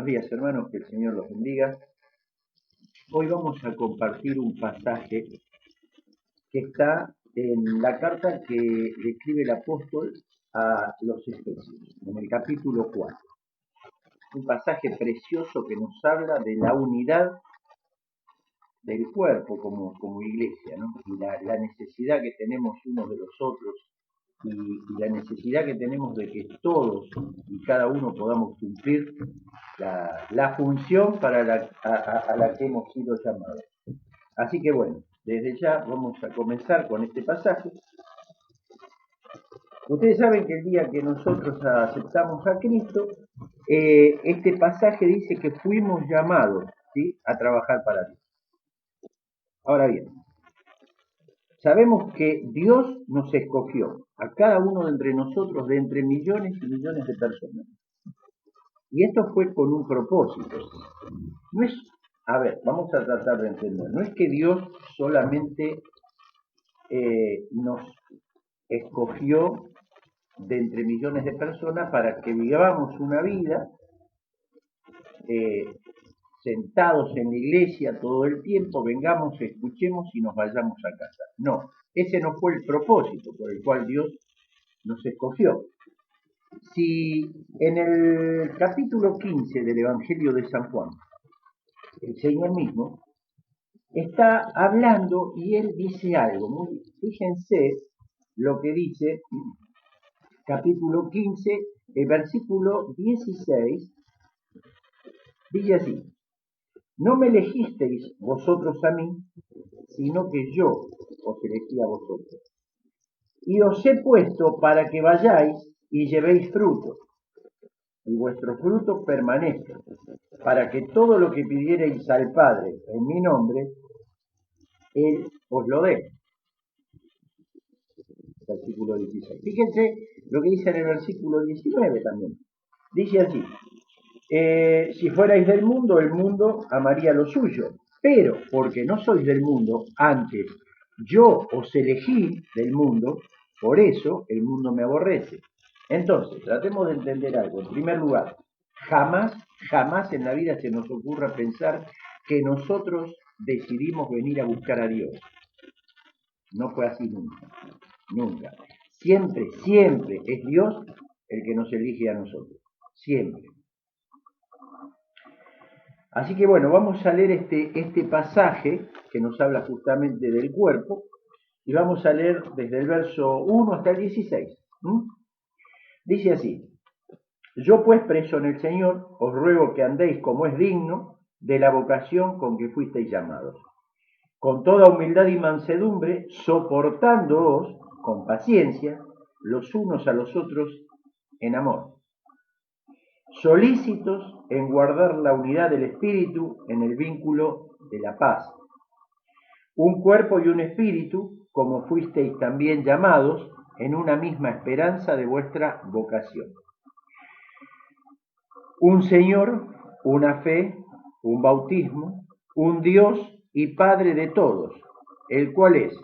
días, hermanos, que el Señor los bendiga. Hoy vamos a compartir un pasaje que está en la carta que le escribe el apóstol a los Efesios, en el capítulo 4. Un pasaje precioso que nos habla de la unidad del cuerpo como iglesia, ¿no? Y la necesidad que tenemos unos de los otros y la necesidad que tenemos de que todos y cada uno podamos cumplir la función para a la que hemos sido llamados. Así que bueno, desde ya vamos a comenzar con este pasaje. Ustedes saben que el día que nosotros aceptamos a Cristo, este pasaje dice que fuimos llamados, ¿sí?, a trabajar para Dios. Ahora bien, sabemos que Dios nos escogió a cada uno de entre nosotros, de entre millones y millones de personas. Y esto fue con un propósito. No es, vamos a tratar de entender, no es que Dios solamente nos escogió de entre millones de personas para que vivamos una vida sentados en la iglesia todo el tiempo, vengamos, escuchemos y nos vayamos a casa. No, ese no fue el propósito por el cual Dios nos escogió. Si en el capítulo 15 del Evangelio de San Juan, el Señor mismo está hablando y Él dice algo, fíjense lo que dice, capítulo 15, el versículo 16, dice así: no me elegisteis vosotros a mí, sino que yo os elegí a vosotros. Y os he puesto para que vayáis y llevéis fruto, y vuestro fruto permanezca, para que todo lo que pidiereis al Padre en mi nombre, Él os lo dé. Versículo 16. Fíjense lo que dice en el versículo 19 también. Dice así: si fuerais del mundo, el mundo amaría lo suyo, pero porque no sois del mundo, antes yo os elegí del mundo, por eso el mundo me aborrece. Entonces, tratemos de entender algo. En primer lugar, jamás en la vida se nos ocurra pensar que nosotros decidimos venir a buscar a Dios. No fue así nunca. Siempre es Dios el que nos elige a nosotros. Siempre. Así que bueno, vamos a leer este pasaje que nos habla justamente del cuerpo y vamos a leer desde el verso 1 hasta el 16. Dice así: yo pues, preso en el Señor, os ruego que andéis como es digno de la vocación con que fuisteis llamados, con toda humildad y mansedumbre, soportándoos con paciencia los unos a los otros en amor, solícitos en guardar la unidad del Espíritu en el vínculo de la paz. Un cuerpo y un espíritu, como fuisteis también llamados, en una misma esperanza de vuestra vocación. Un Señor, una fe, un bautismo, un Dios y Padre de todos, el cual es,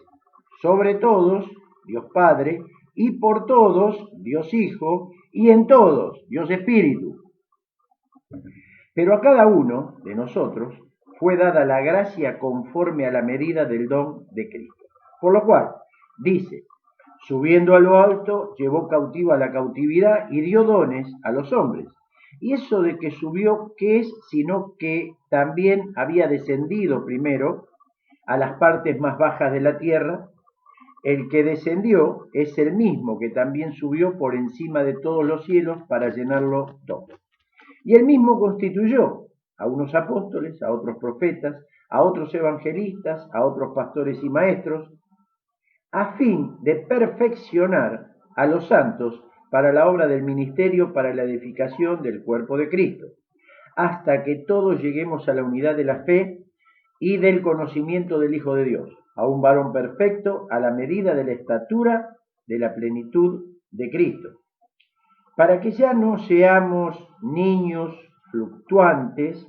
sobre todos, Dios Padre, y por todos, Dios Hijo, y en todos, Dios Espíritu. Pero a cada uno de nosotros fue dada la gracia conforme a la medida del don de Cristo. Por lo cual, dice, subiendo a lo alto, llevó cautiva la cautividad y dio dones a los hombres. Y eso de que subió, ¿qué es? Sino que también había descendido primero a las partes más bajas de la tierra. El que descendió es el mismo que también subió por encima de todos los cielos para llenarlo todo. Y él mismo constituyó a unos apóstoles, a otros profetas, a otros evangelistas, a otros pastores y maestros, a fin de perfeccionar a los santos para la obra del ministerio, para la edificación del cuerpo de Cristo, hasta que todos lleguemos a la unidad de la fe y del conocimiento del Hijo de Dios, a un varón perfecto, a la medida de la estatura de la plenitud de Cristo, para que ya no seamos niños fluctuantes,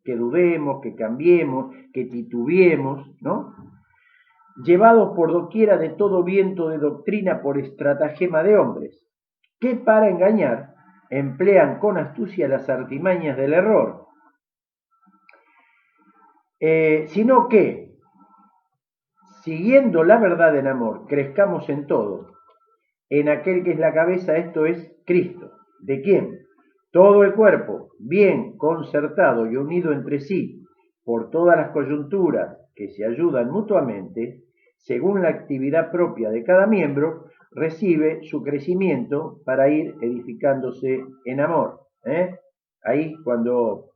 que dudemos, que cambiemos, que titubeemos, ¿no?, llevados por doquiera de todo viento de doctrina por estratagema de hombres, que para engañar emplean con astucia las artimañas del error, sino que, siguiendo la verdad en amor, crezcamos en todo, en aquel que es la cabeza, esto es Cristo. ¿De quién? Todo el cuerpo, bien concertado y unido entre sí por todas las coyunturas que se ayudan mutuamente, según la actividad propia de cada miembro, recibe su crecimiento para ir edificándose en amor. Ahí cuando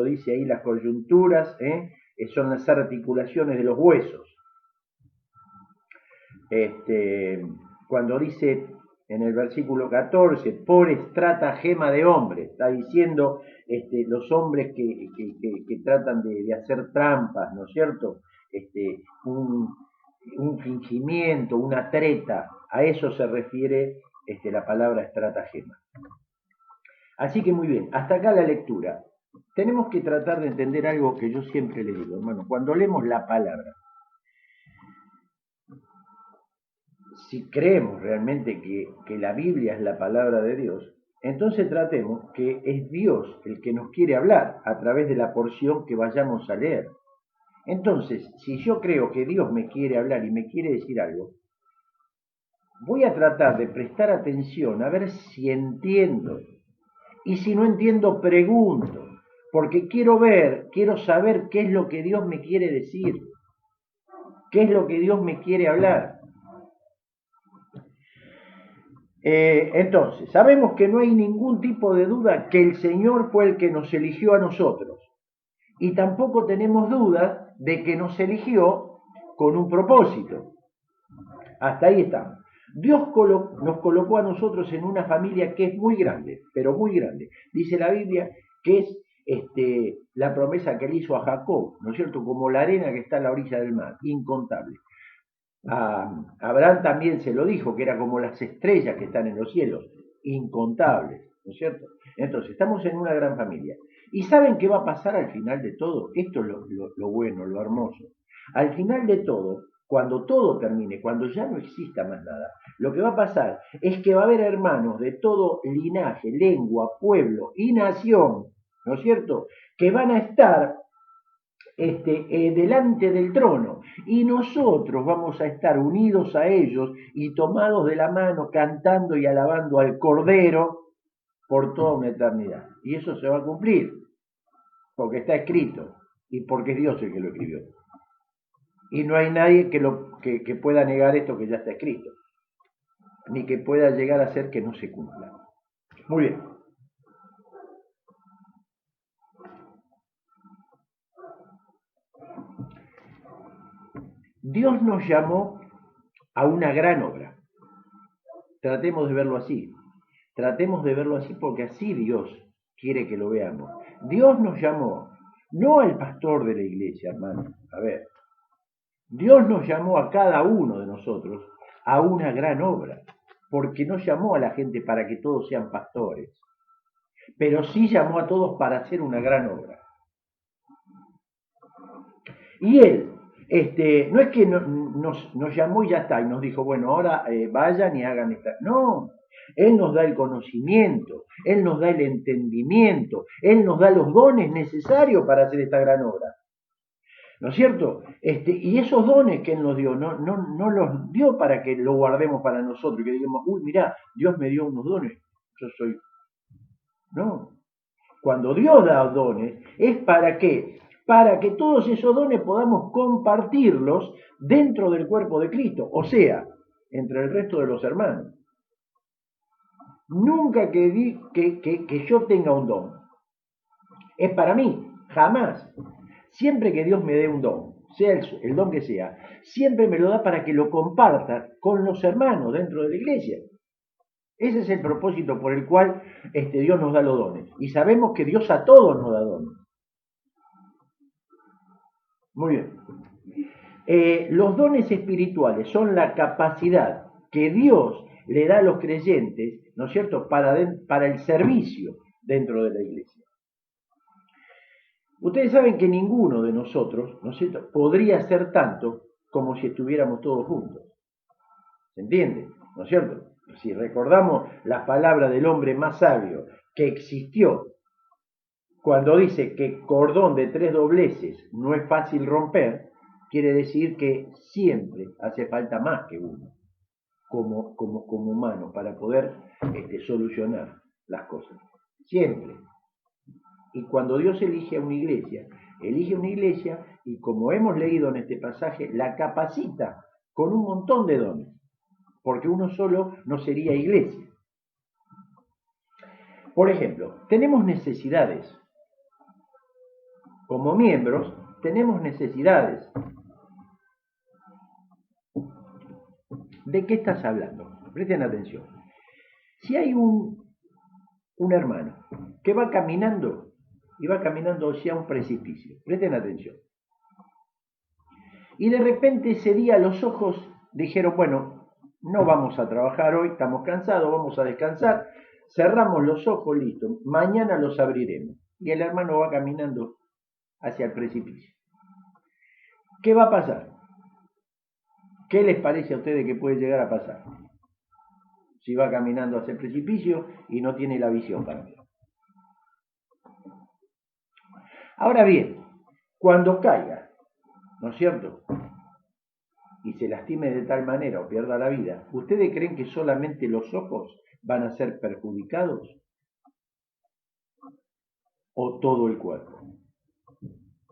dice ahí las coyunturas, son las articulaciones de los huesos. Cuando dice en el versículo 14, por estratagema de hombre, está diciendo los hombres que tratan de hacer trampas, ¿no es cierto? Un fingimiento, una treta, a eso se refiere la palabra estratagema. Así que muy bien, hasta acá la lectura. Tenemos que tratar de entender algo que yo siempre le digo, hermano, cuando leemos la palabra, si creemos realmente que la Biblia es la palabra de Dios, entonces tratemos que es Dios el que nos quiere hablar a través de la porción que vayamos a leer. Entonces, si yo creo que Dios me quiere hablar y me quiere decir algo, voy a tratar de prestar atención a ver si entiendo. Y si no entiendo, pregunto, porque quiero saber qué es lo que Dios me quiere decir, qué es lo que Dios me quiere hablar. Entonces, sabemos que no hay ningún tipo de duda que el Señor fue el que nos eligió a nosotros. Y tampoco tenemos duda de que nos eligió con un propósito. Hasta ahí estamos. Dios nos colocó a nosotros en una familia que es muy grande, pero muy grande. Dice la Biblia que es la promesa que él hizo a Jacob, ¿no es cierto? Como la arena que está a la orilla del mar, incontable. A Abraham también se lo dijo, que era como las estrellas que están en los cielos, incontables, ¿no es cierto? Entonces, estamos en una gran familia. ¿Y saben qué va a pasar al final de todo? Esto es lo bueno, lo hermoso. Al final de todo, cuando todo termine, cuando ya no exista más nada, lo que va a pasar es que va a haber hermanos de todo linaje, lengua, pueblo y nación, ¿no es cierto?, que van a estar delante del trono, y nosotros vamos a estar unidos a ellos y tomados de la mano, cantando y alabando al Cordero por toda una eternidad. Y eso se va a cumplir, porque está escrito, y porque es Dios el que lo escribió. Y no hay nadie que pueda negar esto que ya está escrito, ni que pueda llegar a ser que no se cumpla. Muy bien. Dios nos llamó a una gran obra. Tratemos de verlo así. Tratemos de verlo así porque así Dios quiere que lo veamos. Dios nos llamó, no al pastor de la iglesia, hermano. A ver, Dios nos llamó a cada uno de nosotros a una gran obra, porque no llamó a la gente para que todos sean pastores, pero sí llamó a todos para hacer una gran obra. Y Él, no es que nos llamó y ya está, y nos dijo, bueno, ahora vayan y hagan esta. No, Él nos da el conocimiento, Él nos da el entendimiento, Él nos da los dones necesarios para hacer esta gran obra. ¿No es cierto? Y esos dones que Él nos dio, no los dio para que lo guardemos para nosotros y que digamos, uy, mirá, Dios me dio unos dones, yo soy. No. Cuando Dios da dones, es para qué? Para que todos esos dones podamos compartirlos dentro del cuerpo de Cristo, o sea, entre el resto de los hermanos. Nunca que yo tenga un don es para mí, jamás. Siempre que Dios me dé un don, sea el don que sea, siempre me lo da para que lo comparta con los hermanos dentro de la iglesia. Ese es el propósito por el cual Dios nos da los dones. Y sabemos que Dios a todos nos da dones. Muy bien. Los dones espirituales son la capacidad que Dios le da a los creyentes, ¿no es cierto?, para el servicio dentro de la iglesia. Ustedes saben que ninguno de nosotros, ¿no es cierto?, podría hacer tanto como si estuviéramos todos juntos. ¿Se entiende? ¿No es cierto? Si recordamos las palabras del hombre más sabio que existió, cuando dice que cordón de 3 dobleces no es fácil romper, quiere decir que siempre hace falta más que uno como humano para poder solucionar las cosas. Siempre. Y cuando Dios elige una iglesia y como hemos leído en este pasaje, la capacita con un montón de dones, porque uno solo no sería iglesia. Por ejemplo, tenemos necesidades. Como miembros, tenemos necesidades. ¿De qué estás hablando? Presten atención. Si hay un hermano que va caminando y va caminando hacia un precipicio, presten atención. Y de repente ese día los ojos dijeron, bueno, no vamos a trabajar hoy, estamos cansados, vamos a descansar, cerramos los ojos, listo, mañana los abriremos. Y el hermano va caminando hacia el precipicio. ¿Qué va a pasar? ¿Qué les parece a ustedes que puede llegar a pasar? Si va caminando hacia el precipicio y no tiene la visión para ver. Ahora bien, cuando caiga, ¿no es cierto?, y se lastime de tal manera o pierda la vida, ¿ustedes creen que solamente los ojos van a ser perjudicados? ¿O todo el cuerpo?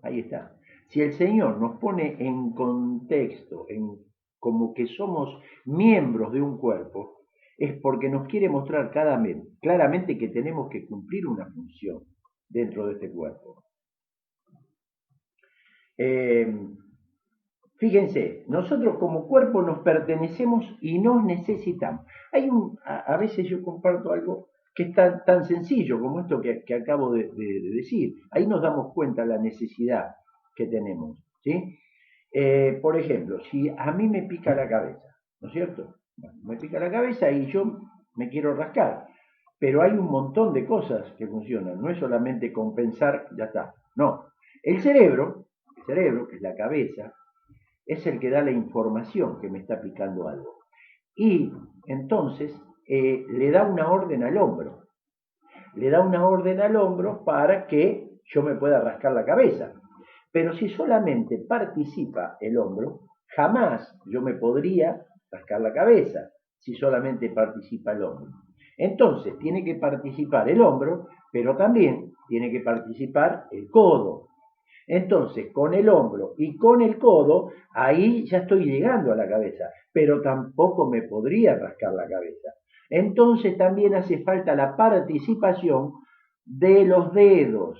Ahí está. Si el Señor nos pone en contexto, como que somos miembros de un cuerpo, es porque nos quiere mostrar claramente que tenemos que cumplir una función dentro de este cuerpo. Fíjense, nosotros como cuerpo nos pertenecemos y nos necesitamos. A veces yo comparto algo que es tan sencillo como esto que acabo de decir. Ahí nos damos cuenta de la necesidad que tenemos, ¿sí? Por ejemplo, si a mí me pica la cabeza, ¿no es cierto? Bueno, me pica la cabeza y yo me quiero rascar, pero hay un montón de cosas que funcionan, no es solamente compensar, ya está. No, el cerebro, que es la cabeza, es el que da la información que me está picando algo. Y entonces le da una orden al hombro. Le da una orden al hombro para que yo me pueda rascar la cabeza. Pero si solamente participa el hombro, jamás yo me podría rascar la cabeza si solamente participa el hombro. Entonces tiene que participar el hombro, pero también tiene que participar el codo. Entonces, con el hombro y con el codo, ahí ya estoy llegando a la cabeza, pero tampoco me podría rascar la cabeza. Entonces también hace falta la participación de los dedos.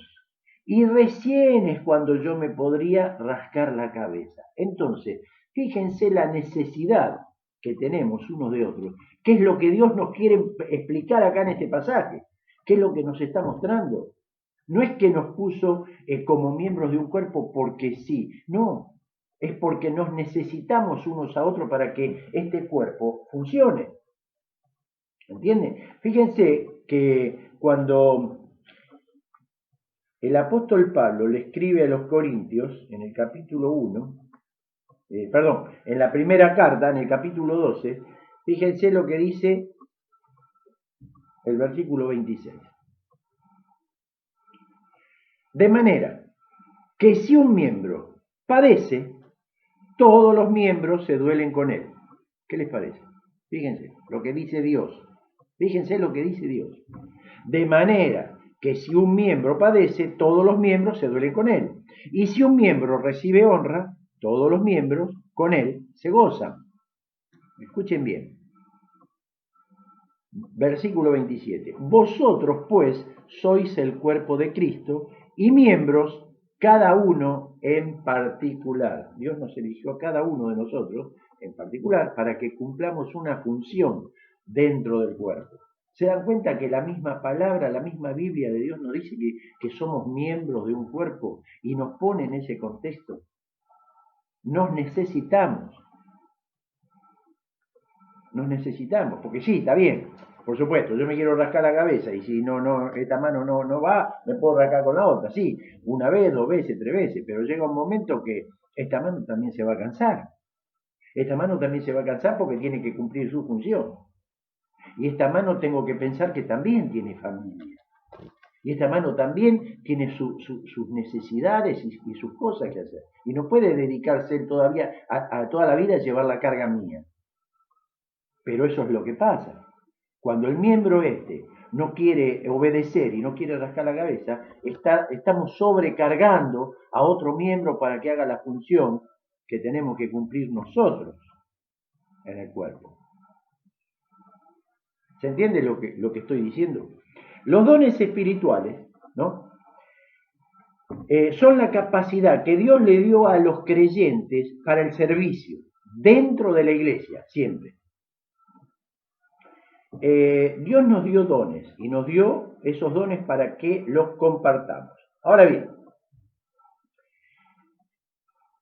Y recién es cuando yo me podría rascar la cabeza. Entonces, fíjense la necesidad que tenemos unos de otros. ¿Qué es lo que Dios nos quiere explicar acá en este pasaje? ¿Qué es lo que nos está mostrando? No es que nos puso como miembros de un cuerpo porque sí, no, es porque nos necesitamos unos a otros para que este cuerpo funcione. ¿Entienden? Fíjense que cuando el apóstol Pablo le escribe a los Corintios en el capítulo 1, en la primera carta, en el capítulo 12, fíjense lo que dice el versículo 26. De manera que si un miembro padece, todos los miembros se duelen con él. ¿Qué les parece? Fíjense lo que dice Dios. Fíjense lo que dice Dios. De manera que si un miembro padece, todos los miembros se duelen con él. Y si un miembro recibe honra, todos los miembros con él se gozan. Escuchen bien. Versículo 27. Vosotros, pues, sois el cuerpo de Cristo y miembros cada uno en particular. Dios nos eligió a cada uno de nosotros en particular para que cumplamos una función dentro del cuerpo. ¿Se dan cuenta que la misma palabra, la misma Biblia de Dios nos dice que somos miembros de un cuerpo y nos pone en ese contexto? Nos necesitamos. Nos necesitamos, porque sí, está bien, por supuesto, yo me quiero rascar la cabeza y si esta mano no va, me puedo rascar con la otra, sí, una vez, 2 veces, 3 veces, pero llega un momento que esta mano también se va a cansar. Esta mano también se va a cansar porque tiene que cumplir su función. Y esta mano tengo que pensar que también tiene familia. Y esta mano también tiene sus necesidades y sus cosas que hacer. Y no puede dedicarse todavía a toda la vida a llevar la carga mía. Pero eso es lo que pasa. Cuando el miembro no quiere obedecer y no quiere rascar la cabeza, estamos sobrecargando a otro miembro para que haga la función que tenemos que cumplir nosotros en el cuerpo. ¿Se entiende lo que estoy diciendo? Los dones espirituales, ¿no? Son la capacidad que Dios le dio a los creyentes para el servicio, dentro de la iglesia, siempre. Dios nos dio dones y nos dio esos dones para que los compartamos. Ahora bien,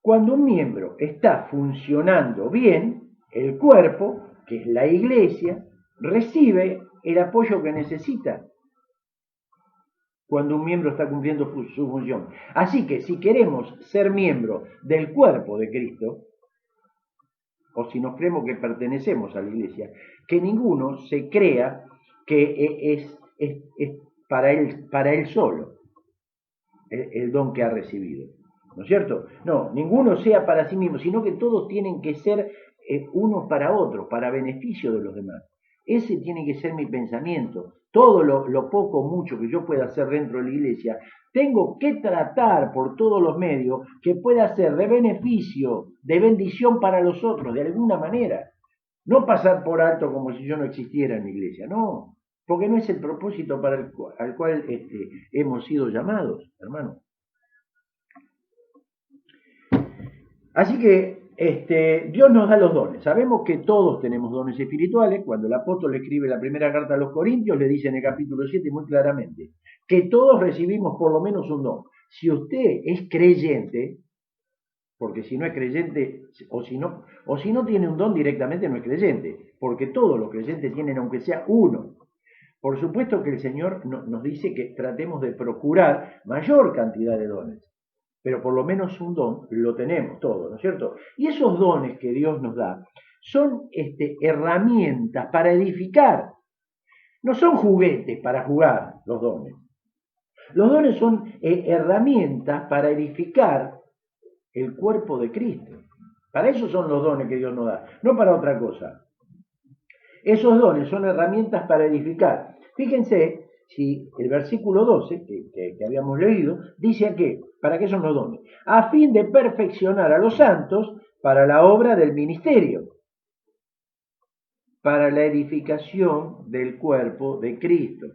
cuando un miembro está funcionando bien, el cuerpo, que es la iglesia, recibe el apoyo que necesita cuando un miembro está cumpliendo su función. Así que si queremos ser miembro del cuerpo de Cristo, o si nos creemos que pertenecemos a la iglesia, que ninguno se crea que es para él solo el don que ha recibido. ¿No es cierto? No, ninguno sea para sí mismo, sino que todos tienen que ser unos para otros, para beneficio de los demás. Ese tiene que ser mi pensamiento. Todo lo poco o mucho que yo pueda hacer dentro de la iglesia, tengo que tratar por todos los medios que pueda ser de beneficio, de bendición para los otros, de alguna manera. No pasar por alto como si yo no existiera en la iglesia, no, porque no es el propósito al cual hemos sido llamados, hermano. Así que Dios nos da los dones. Sabemos que todos tenemos dones espirituales. Cuando el apóstol escribe la primera carta a los Corintios, le dice en el capítulo 7 muy claramente que todos recibimos por lo menos un don. Si usted es creyente, porque si no es creyente, o si no tiene un don directamente, no es creyente, porque todos los creyentes tienen aunque sea uno. Por supuesto que el Señor nos dice que tratemos de procurar mayor cantidad de dones, pero por lo menos un don lo tenemos todos, ¿no es cierto? Y esos dones que Dios nos da son herramientas para edificar, no son juguetes para jugar los dones. Los dones son herramientas para edificar el cuerpo de Cristo. Para eso son los dones que Dios nos da, no para otra cosa. Esos dones son herramientas para edificar. Fíjense, si el versículo 12, que habíamos leído, dice que, ¿para qué son los dones? A fin de perfeccionar a los santos para la obra del ministerio, para la edificación del cuerpo de Cristo.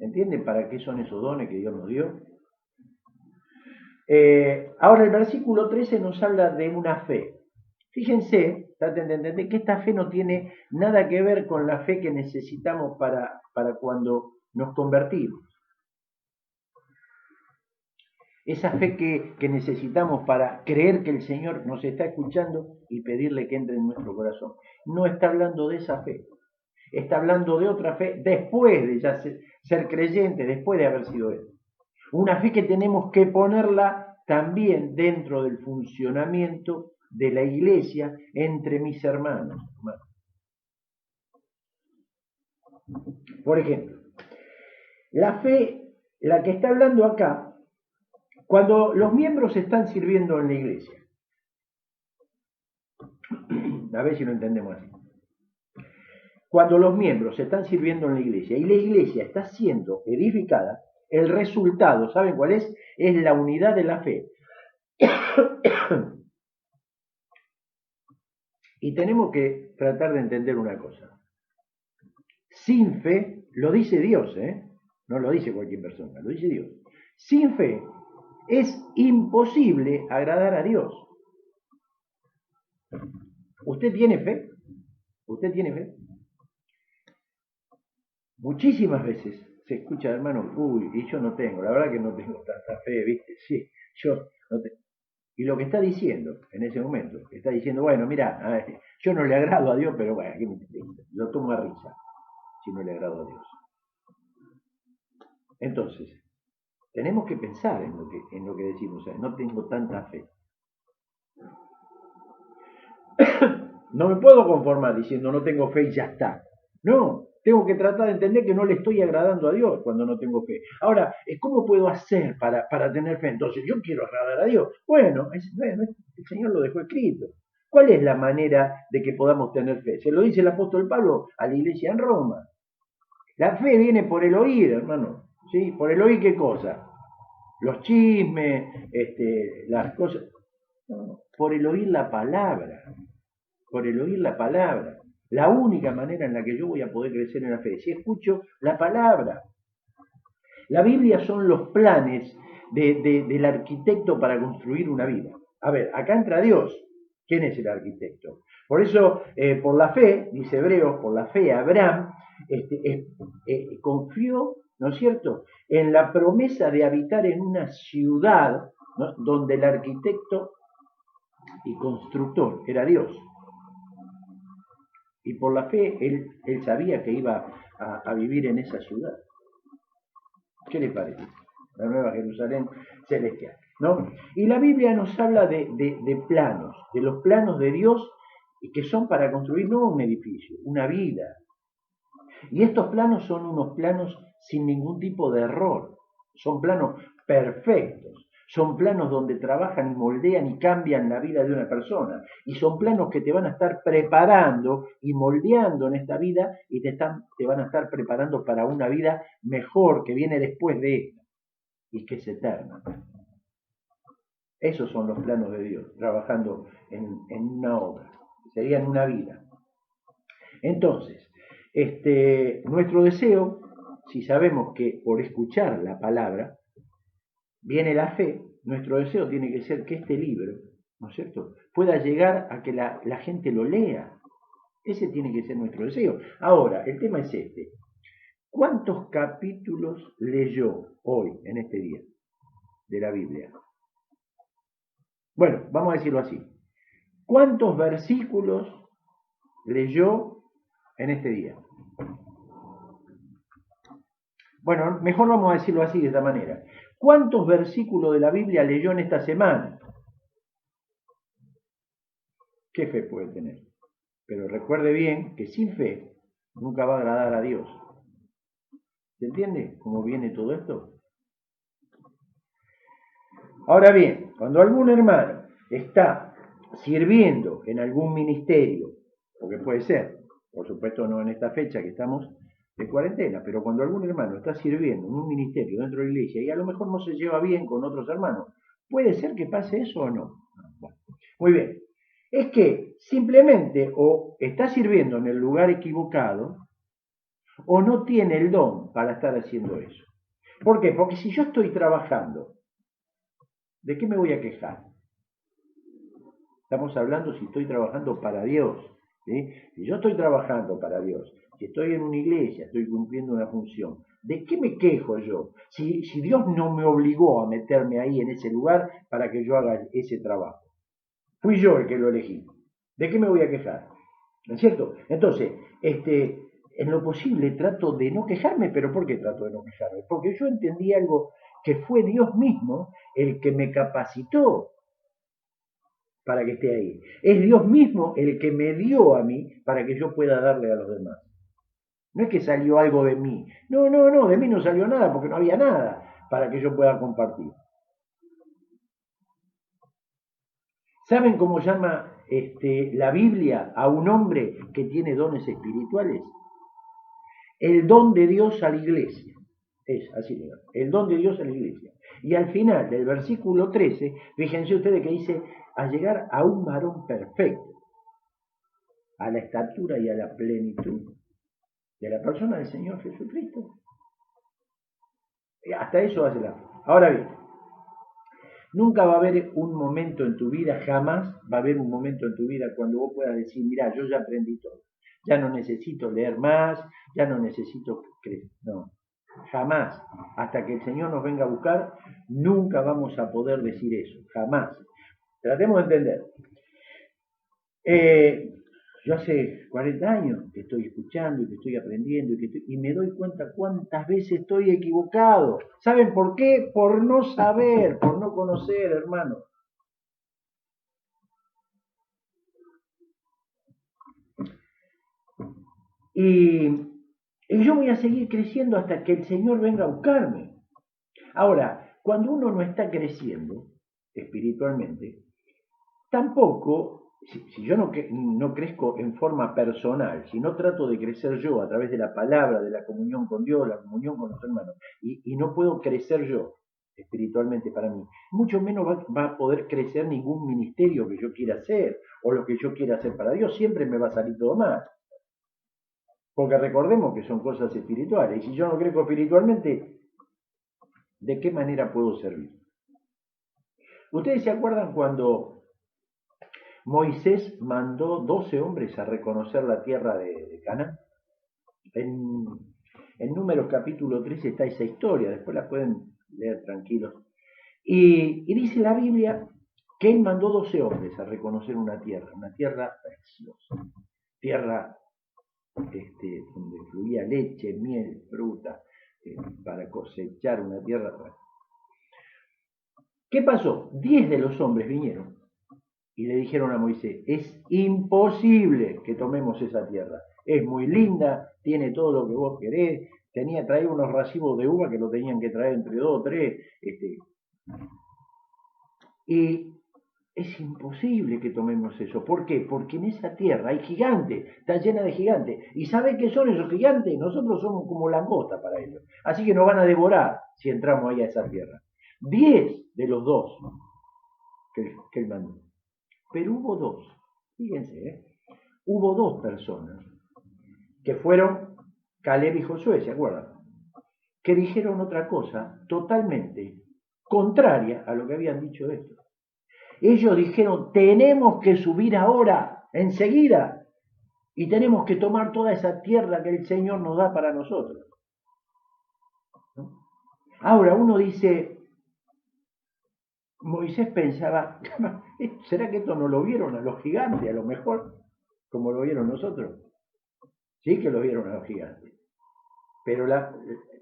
¿Entienden para qué son esos dones que Dios nos dio? Ahora el versículo 13 nos habla de una fe. Fíjense, traten de entender que esta fe no tiene nada que ver con la fe que necesitamos para cuando nos convertimos. Esa fe que necesitamos para creer que el Señor nos está escuchando y pedirle que entre en nuestro corazón. No está hablando de esa fe. Está hablando de otra fe después de ya ser creyente, después de haber sido Él. Una fe que tenemos que ponerla también dentro del funcionamiento de la iglesia entre mis hermanos. Por ejemplo, la fe, la que está hablando acá, cuando los miembros están sirviendo en la iglesia. A ver si lo entendemos así. Cuando los miembros están sirviendo en la iglesia y la iglesia está siendo edificada, el resultado, ¿saben cuál es? Es la unidad de la fe. Y tenemos que tratar de entender una cosa. Sin fe, lo dice Dios, no lo dice cualquier persona, lo dice Dios. Sin fe es imposible agradar a Dios. ¿Usted tiene fe? ¿Usted tiene fe? Muchísimas veces se escucha, hermano, y yo no tengo, la verdad que no tengo tanta fe, ¿viste? Sí, yo no tengo. Y lo que está diciendo en ese momento, está diciendo, bueno, mira, yo no le agrado a Dios, pero bueno, ¿qué me interesa? Lo tomo a risa si no le agrado a Dios. Entonces, tenemos que pensar en lo que decimos, no tengo tanta fe. No me puedo conformar diciendo no tengo fe y ya está. No, tengo que tratar de entender que no le estoy agradando a Dios cuando no tengo fe. Ahora, ¿cómo puedo hacer para tener fe? Entonces, yo quiero agradar a Dios. Bueno, el Señor lo dejó escrito. ¿Cuál es la manera de que podamos tener fe? Se lo dice el apóstol Pablo a la iglesia en Roma. La fe viene por el oír, hermano. ¿Sí? ¿Por el oír qué cosa? Los chismes, las cosas. No, por el oír la palabra. Por el oír la palabra. La única manera en la que yo voy a poder crecer en la fe es si escucho la palabra. La Biblia son los planes del arquitecto para construir una vida. A ver, acá entra Dios. ¿Quién es el arquitecto? Por eso, por la fe, dice Hebreos, por la fe Abraham confió, ¿no es cierto?, en la promesa de habitar en una ciudad, ¿no?, donde el arquitecto y constructor era Dios. Y por la fe él sabía que iba a vivir en esa ciudad. ¿Qué le parece? La Nueva Jerusalén celestial, ¿no? Y la Biblia nos habla de planos, de los planos de Dios que son para construir no un edificio, una vida. Y estos planos son unos planos sin ningún tipo de error, son planos perfectos. Son planos donde trabajan y moldean y cambian la vida de una persona. Y son planos que te van a estar preparando y moldeando en esta vida y te van a estar preparando para una vida mejor que viene después de esta y que es eterna. Esos son los planos de Dios, trabajando en una obra. Sería en una vida. Entonces, nuestro deseo, si sabemos que por escuchar la palabra viene la fe, nuestro deseo tiene que ser que este libro, ¿no es cierto?, pueda llegar a que la gente lo lea. Ese tiene que ser nuestro deseo. Ahora, el tema es este. ¿Cuántos capítulos leyó hoy, en este día, de la Biblia? Bueno, vamos a decirlo así. ¿Cuántos versículos leyó en este día? Bueno, mejor vamos a decirlo así, de esta manera. ¿Cuántos versículos de la Biblia leyó en esta semana? ¿Qué fe puede tener? Pero recuerde bien que sin fe nunca va a agradar a Dios. ¿Se entiende cómo viene todo esto? Ahora bien, cuando algún hermano está sirviendo en algún ministerio, porque puede ser, por supuesto no en esta fecha que estamos de cuarentena, pero cuando algún hermano está sirviendo en un ministerio dentro de la iglesia y a lo mejor no se lleva bien con otros hermanos, ¿puede ser que pase eso o no? Bueno, muy bien. Es que simplemente o está sirviendo en el lugar equivocado o no tiene el don para estar haciendo eso. ¿Por qué? Porque si yo estoy trabajando, ¿de qué me voy a quejar? Estamos hablando si estoy trabajando para Dios. ¿Sí? Si yo estoy trabajando para Dios, si estoy en una iglesia, estoy cumpliendo una función, ¿de qué me quejo yo? Si Dios no me obligó a meterme ahí en ese lugar para que yo haga ese trabajo. Fui yo el que lo elegí. ¿De qué me voy a quejar? ¿No es cierto? Entonces, en lo posible trato de no quejarme, pero ¿por qué trato de no quejarme? Porque yo entendí algo que fue Dios mismo el que me capacitó para que esté ahí. Es Dios mismo el que me dio a mí para que yo pueda darle a los demás. No es que salió algo de mí. No, de mí no salió nada porque no había nada para que yo pueda compartir. ¿Saben cómo llama la Biblia a un hombre que tiene dones espirituales? El don de Dios a la iglesia. Es así, el don de Dios a la iglesia. Y al final del versículo 13, fíjense ustedes que dice, a llegar a un varón perfecto, a la estatura y a la plenitud de la persona del Señor Jesucristo. Hasta eso hace la fe. Ahora bien, nunca va a haber un momento en tu vida, jamás va a haber un momento en tu vida cuando vos puedas decir, mira, yo ya aprendí todo, ya no necesito leer más, ya no necesito creer. No, jamás. Hasta que el Señor nos venga a buscar, nunca vamos a poder decir eso, jamás. Tratemos de entender. Yo hace 40 años que estoy escuchando y que estoy aprendiendo y me doy cuenta cuántas veces estoy equivocado. ¿Saben por qué? Por no saber, por no conocer, hermano. Y, y yo voy a seguir creciendo hasta que el Señor venga a buscarme. Ahora, cuando uno no está creciendo espiritualmente, tampoco, si yo no crezco en forma personal, si no trato de crecer yo a través de la palabra, de la comunión con Dios, la comunión con los hermanos, y no puedo crecer yo espiritualmente para mí, mucho menos va a poder crecer ningún ministerio que yo quiera hacer o lo que yo quiera hacer para Dios, siempre me va a salir todo mal. Porque recordemos que son cosas espirituales, y si yo no crezco espiritualmente, ¿de qué manera puedo servir? ¿Ustedes se acuerdan cuando Moisés mandó 12 hombres a reconocer la tierra de Canaán? En Números capítulo 13 está esa historia, después la pueden leer tranquilos. Y dice la Biblia que él mandó 12 hombres a reconocer una tierra preciosa, tierra donde fluía leche, miel, fruta, para cosechar una tierra. ¿Qué pasó? 10 de los hombres vinieron y le dijeron a Moisés, es imposible que tomemos esa tierra, es muy linda, tiene todo lo que vos querés, traer unos racimos de uva que lo tenían que traer entre 2 o 3, y es imposible que tomemos eso. ¿Por qué? Porque en esa tierra hay gigantes, está llena de gigantes. ¿Y sabe qué son esos gigantes? Nosotros somos como langosta para ellos. Así que nos van a devorar si entramos ahí a esa tierra. 10 de los 2 que él mandó. Pero hubo 2, fíjense, hubo 2 personas que fueron Caleb y Josué, ¿se acuerdan? Que dijeron otra cosa totalmente contraria a lo que habían dicho estos. Ellos dijeron, tenemos que subir ahora, enseguida, y tenemos que tomar toda esa tierra que el Señor nos da para nosotros. ¿No? Ahora uno dice, Moisés pensaba, ¿será que esto no lo vieron a los gigantes, a lo mejor, como lo vieron nosotros? Sí que lo vieron a los gigantes, pero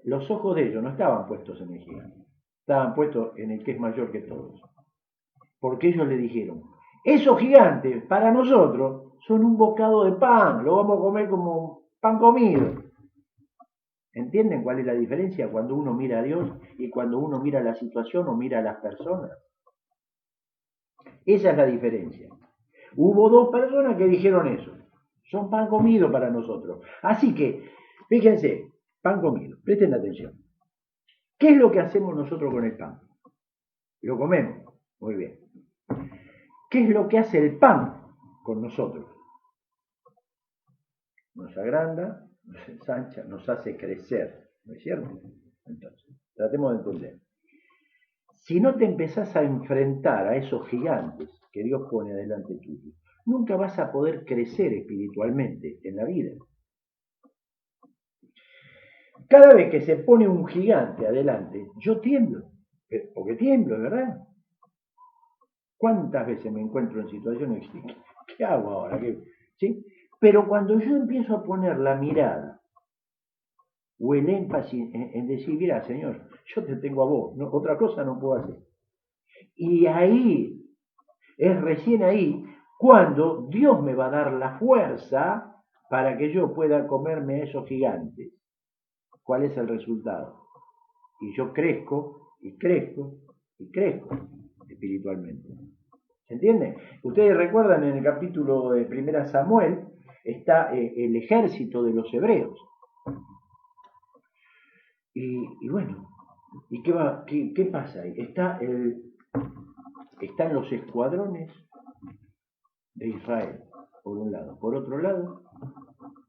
los ojos de ellos no estaban puestos en el gigante, estaban puestos en el que es mayor que todos. Porque ellos le dijeron, esos gigantes para nosotros son un bocado de pan, lo vamos a comer como pan comido. ¿Entienden cuál es la diferencia cuando uno mira a Dios y cuando uno mira la situación o mira a las personas? Esa es la diferencia. Hubo 2 personas que dijeron eso, son pan comido para nosotros. Así que, fíjense, pan comido, presten atención. ¿Qué es lo que hacemos nosotros con el pan? Lo comemos, muy bien. ¿Qué es lo que hace el pan con nosotros? Nos agranda, nos ensancha, nos hace crecer, ¿no es cierto? Entonces, tratemos de entender. Si no te empezás a enfrentar a esos gigantes que Dios pone delante tuyo, nunca vas a poder crecer espiritualmente en la vida. Cada vez que se pone un gigante adelante, yo tiemblo, porque tiemblo, ¿verdad? ¿Cuántas veces me encuentro en situaciones y digo, ¿qué hago ahora? ¿Sí? Pero cuando yo empiezo a poner la mirada o el énfasis en decir, mira, Señor, yo te tengo a vos, no, otra cosa no puedo hacer. Y ahí, es recién ahí, cuando Dios me va a dar la fuerza para que yo pueda comerme a esos gigantes. ¿Cuál es el resultado? Y yo crezco, y crezco, y crezco espiritualmente. ¿Se entiende? Ustedes recuerdan en el capítulo de 1 Samuel, está el ejército de los hebreos. Y bueno, ¿y qué pasa ahí? Están los escuadrones de Israel, por un lado. Por otro lado,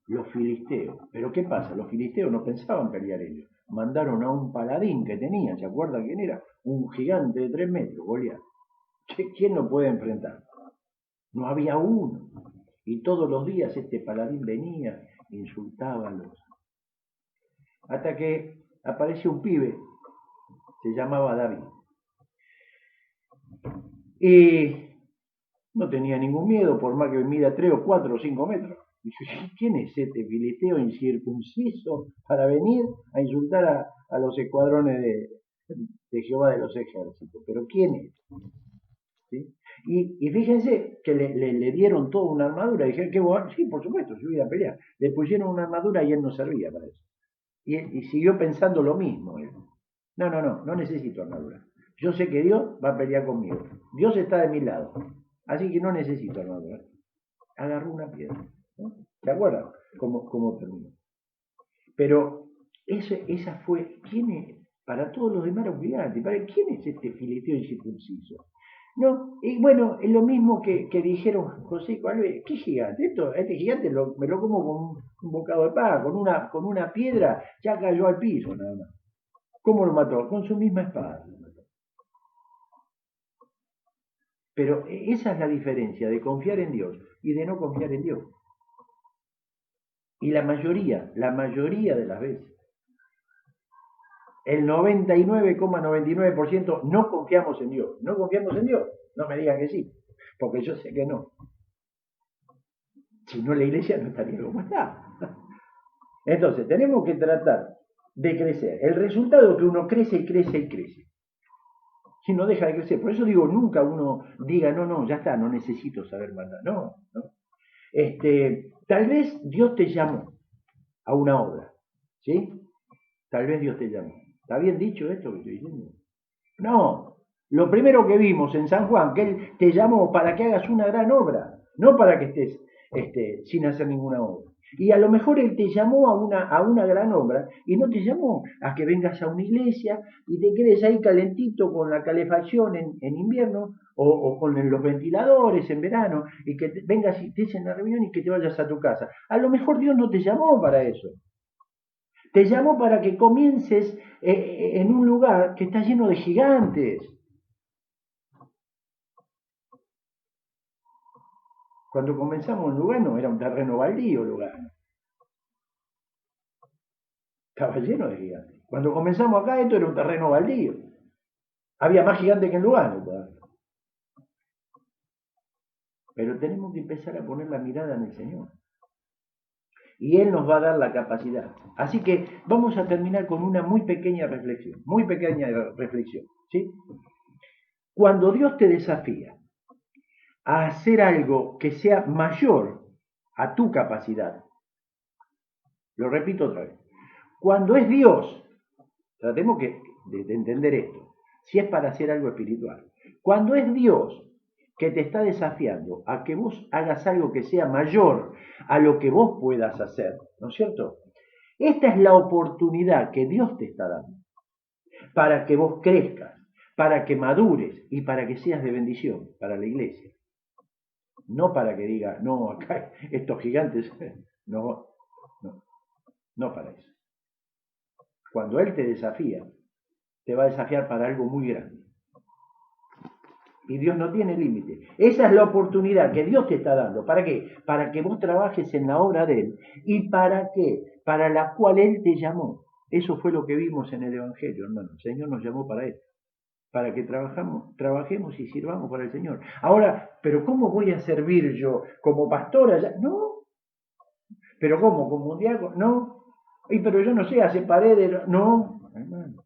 los filisteos. Pero ¿qué pasa? Los filisteos no pensaban pelear ellos. Mandaron a un paladín que tenían, ¿se acuerdan quién era? Un gigante de 3 metros, Goliat. ¿Quién lo puede enfrentar? No había uno. Y todos los días este paladín venía, insultaba a los... Hasta que apareció un pibe, se llamaba David. Y no tenía ningún miedo, por más que mida 3 o 4 o 5 metros. Dice, ¿quién es este filisteo incircunciso para venir a insultar a los escuadrones de Jehová de los ejércitos? ¿Pero quién es? ¿sí? Y fíjense que le dieron toda una armadura. Y dijeron, ¿qué bueno? Sí, por supuesto, yo iba a pelear. Le pusieron una armadura y él no servía para eso. Y siguió pensando lo mismo él. No necesito armadura. Yo sé que Dios va a pelear conmigo. Dios está de mi lado. Así que no necesito armadura. Agarró una piedra. ¿No? ¿Se acuerdan cómo terminó? Pero esa fue, ¿quién es? Para todos los demás era un gigante. ¿Para quién es este fileteo incircunciso? No, y bueno, es lo mismo que dijeron José, ¿qué gigante? Este gigante me lo como con un bocado de pan, con una piedra, ya cayó al piso nada más. ¿Cómo lo mató? Con su misma espada. Pero esa es la diferencia de confiar en Dios y de no confiar en Dios. Y la mayoría de las veces, el 99,99% no confiamos en Dios. No confiamos en Dios. No me digan que sí, porque yo sé que no. Si no, la iglesia no estaría como está. Entonces, tenemos que tratar de crecer. El resultado es que uno crece y crece y crece. Si no deja de crecer. Por eso digo, nunca uno diga, no, ya está, no necesito saber más nada. No. Tal vez Dios te llamó a una obra. ¿Sí? Tal vez Dios te llamó. ¿Está bien dicho esto que estoy diciendo? No. Lo primero que vimos en San Juan, que Él te llamó para que hagas una gran obra, no para que estés sin hacer ninguna obra. Y a lo mejor Él te llamó a una gran obra y no te llamó a que vengas a una iglesia y te quedes ahí calentito con la calefacción en invierno o con los ventiladores en verano y que vengas y te en la reunión y que te vayas a tu casa. A lo mejor Dios no te llamó para eso. Te llamó para que comiences en un lugar que está lleno de gigantes. Cuando comenzamos en Lugano era un terreno baldío Lugano. Estaba lleno de gigantes. Cuando comenzamos acá esto era un terreno baldío. Había más gigantes que en Lugano todavía. Pero tenemos que empezar a poner la mirada en el Señor. Y Él nos va a dar la capacidad. Así que vamos a terminar con una muy pequeña reflexión. Muy pequeña reflexión. ¿Sí? Cuando Dios te desafía a hacer algo que sea mayor a tu capacidad. Lo repito otra vez. Cuando es Dios, tratemos de entender esto, si es para hacer algo espiritual. Cuando es Dios que te está desafiando a que vos hagas algo que sea mayor a lo que vos puedas hacer, ¿no es cierto? Esta es la oportunidad que Dios te está dando para que vos crezcas, para que madures y para que seas de bendición para la iglesia. No para que diga, no, acá estos gigantes, no para eso. Cuando Él te desafía, te va a desafiar para algo muy grande. Y Dios no tiene límite. Esa es la oportunidad que Dios te está dando. ¿Para qué? Para que vos trabajes en la obra de Él. ¿Y para qué? Para la cual Él te llamó. Eso fue lo que vimos en el Evangelio, hermano. El Señor nos llamó para eso. Para que trabajemos y sirvamos para el Señor. Ahora, ¿pero cómo voy a servir yo? ¿Como pastor allá? No. ¿Pero cómo? ¿Como un diácono? No. Y pero yo no sé, hace paredes. No, hermano.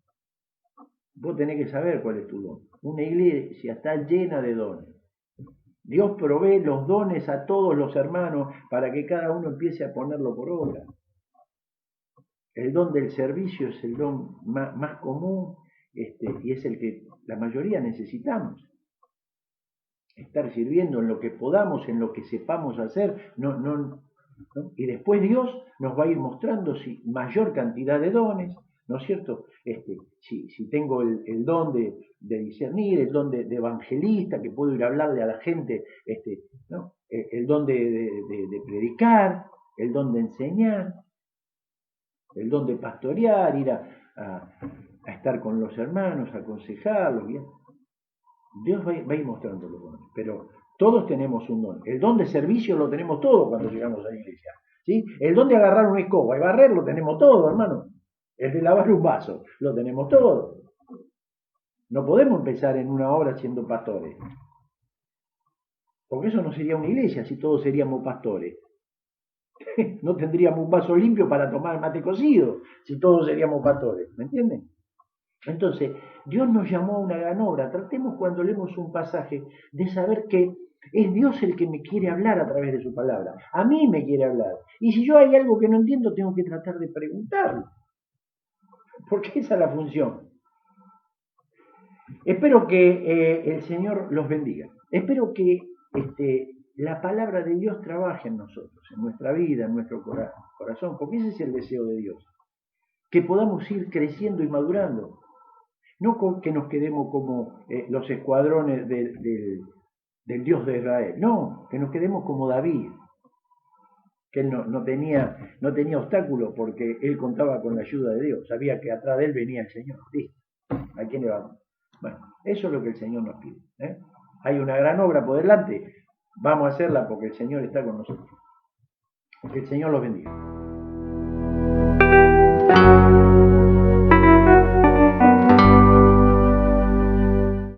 Vos tenés que saber cuál es tu don. Una iglesia está llena de dones. Dios provee los dones a todos los hermanos para que cada uno empiece a ponerlo por obra. El don del servicio es el don más común y es el que la mayoría necesitamos. Estar sirviendo en lo que podamos, en lo que sepamos hacer, ¿no? Y después Dios nos va a ir mostrando mayor cantidad de dones, ¿no es cierto? Si tengo el don de discernir, el don de evangelista, que puedo ir a hablarle a la gente, ¿no? El don de predicar, el don de enseñar, el don de pastorear, ir a estar con los hermanos, a aconsejarlos, bien. Dios va a ir mostrando los dones, pero todos tenemos un don. El don de servicio lo tenemos todos cuando llegamos a la iglesia. ¿Sí? El don de agarrar una escoba y barrer lo tenemos todo, hermano. El de lavar un vaso lo tenemos todo. No podemos empezar en una obra siendo pastores. Porque eso no sería una iglesia si todos seríamos pastores. No tendríamos un vaso limpio para tomar mate cocido si todos seríamos pastores. ¿Me entienden? Entonces, Dios nos llamó a una gran obra. Tratemos cuando leemos un pasaje de saber que es Dios el que me quiere hablar a través de su palabra. A mí me quiere hablar. Y si yo hay algo que no entiendo, tengo que tratar de preguntarlo. Porque esa es la función. Espero que el Señor los bendiga. Espero que la palabra de Dios trabaje en nosotros, en nuestra vida, en nuestro corazón, porque ese es el deseo de Dios. Que podamos ir creciendo y madurando. No que nos quedemos como los escuadrones del Dios de Israel. No, que nos quedemos como David, que él no tenía obstáculo porque él contaba con la ayuda de Dios. Sabía que atrás de él venía el Señor. ¿Listo? ¿A quién le vamos? Bueno, eso es lo que el Señor nos pide. Hay una gran obra por delante. Vamos a hacerla porque el Señor está con nosotros. Que el Señor los bendiga.